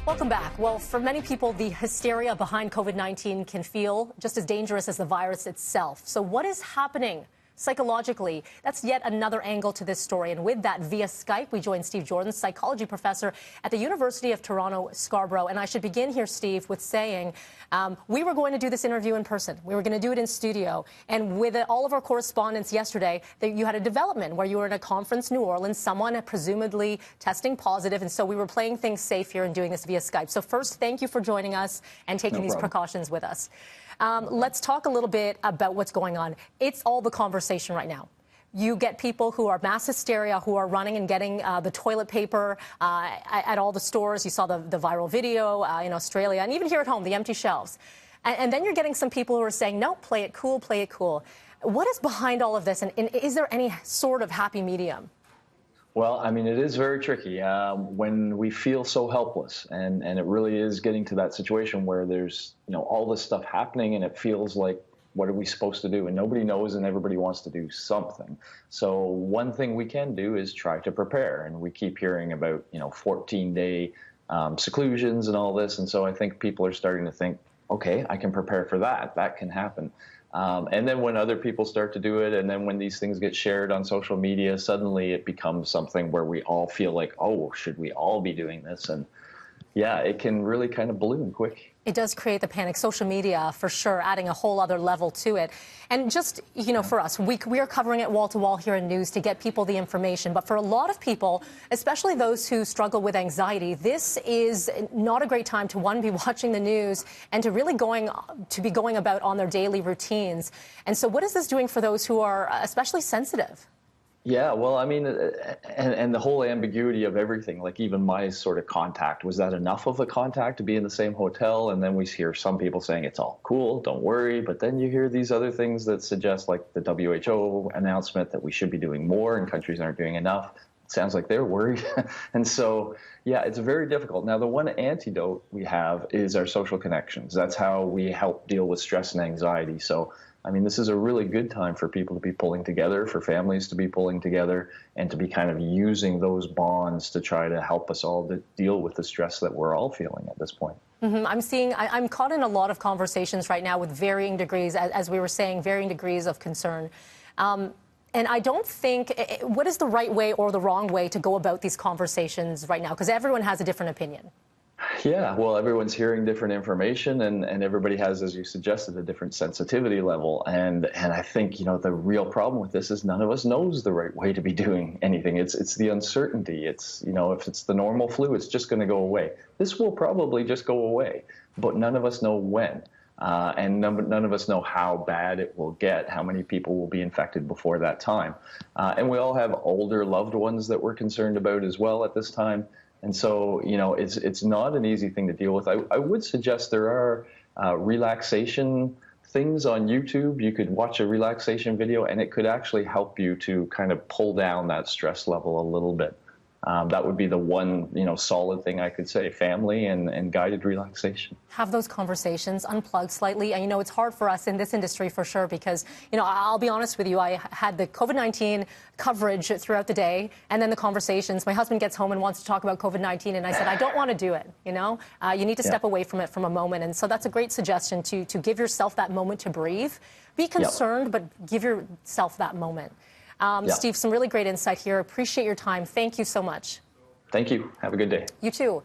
Welcome back. Well, for many people, the hysteria behind COVID-19 can feel just as dangerous as the virus itself. So what is happening psychologically? That's yet another angle to this story. And with that, via Skype, we join Steve Joordens, psychology professor at the University of Toronto, Scarborough. And I should begin here, Steve, with saying we were going to do this interview in person. We were going to do it in studio. And with all of our correspondence yesterday, you had a development where you were in a conference in New Orleans, someone presumably testing positive. And so we were playing things safe here and doing this via Skype. So first, thank you for joining us and taking these precautions with us. Let's talk a little bit about what's going on. It's all the conversation right now. You get people who are mass hysteria, who are running and getting the toilet paper at all the stores. You saw the viral video in Australia, and even here at home, the empty shelves. And then you're getting some people who are saying, no, play it cool, play it cool. What is behind all of this, and is there any sort of happy medium? Well, I mean, it is very tricky when we feel so helpless, and it really is getting to that situation where there's, all this stuff happening, and it feels like, what are we supposed to do? And nobody knows, and everybody wants to do something. So one thing we can do is try to prepare, and we keep hearing about, 14-day seclusions and all this, and so I think people are starting to think, okay, I can prepare for that. That can happen. And then when other people start to do it, and then when these things get shared on social media, suddenly it becomes something where we all feel like, oh, should we all be doing this? And yeah, it can really kind of balloon quick. It does create the panic. Social media, for sure, adding a whole other level to it. And just, for us, we are covering it wall to wall here in news to get people the information. But for a lot of people, especially those who struggle with anxiety, this is not a great time to, one, be watching the news and to really be going about on their daily routines. And so what is this doing for those who are especially sensitive? Yeah, well, I mean, and the whole ambiguity of everything, like even my sort of contact, was that enough of a contact to be in the same hotel? And then we hear some people saying it's all cool, don't worry. But then you hear these other things that suggest, like the WHO announcement that we should be doing more and countries aren't doing enough. It sounds like they're worried. And so, yeah, it's very difficult. Now, the one antidote we have is our social connections. That's how we help deal with stress and anxiety. So, I mean, this is a really good time for people to be pulling together, for families to be pulling together, and to be kind of using those bonds to try to help us all to deal with the stress that we're all feeling at this point. I'm caught in a lot of conversations right now with varying degrees, as we were saying, varying degrees of concern. And I don't think, what is the right way or the wrong way to go about these conversations right now? Because everyone has a different opinion. Yeah, well, everyone's hearing different information, and everybody has, as you suggested, a different sensitivity level. And I think, the real problem with this is none of us knows the right way to be doing anything. It's the uncertainty. It's, if it's the normal flu, it's just going to go away. This will probably just go away, but none of us know when. And none of us know how bad it will get, how many people will be infected before that time. And we all have older loved ones that we're concerned about as well at this time. And so, it's not an easy thing to deal with. I would suggest there are relaxation things on YouTube. You could watch a relaxation video, and it could actually help you to kind of pull down that stress level a little bit. That would be the one, solid thing I could say, family and guided relaxation. Have those conversations, unplug slightly. And, it's hard for us in this industry for sure because, I'll be honest with you, I had the COVID-19 coverage throughout the day and then the conversations. My husband gets home and wants to talk about COVID-19, and I said, I don't want to do it, You need to step away from it from a moment. And so that's a great suggestion to give yourself that moment to breathe. Be concerned, but give yourself that moment. Steve, some really great insight here. Appreciate your time. Thank you so much. Thank you. Have a good day. You too.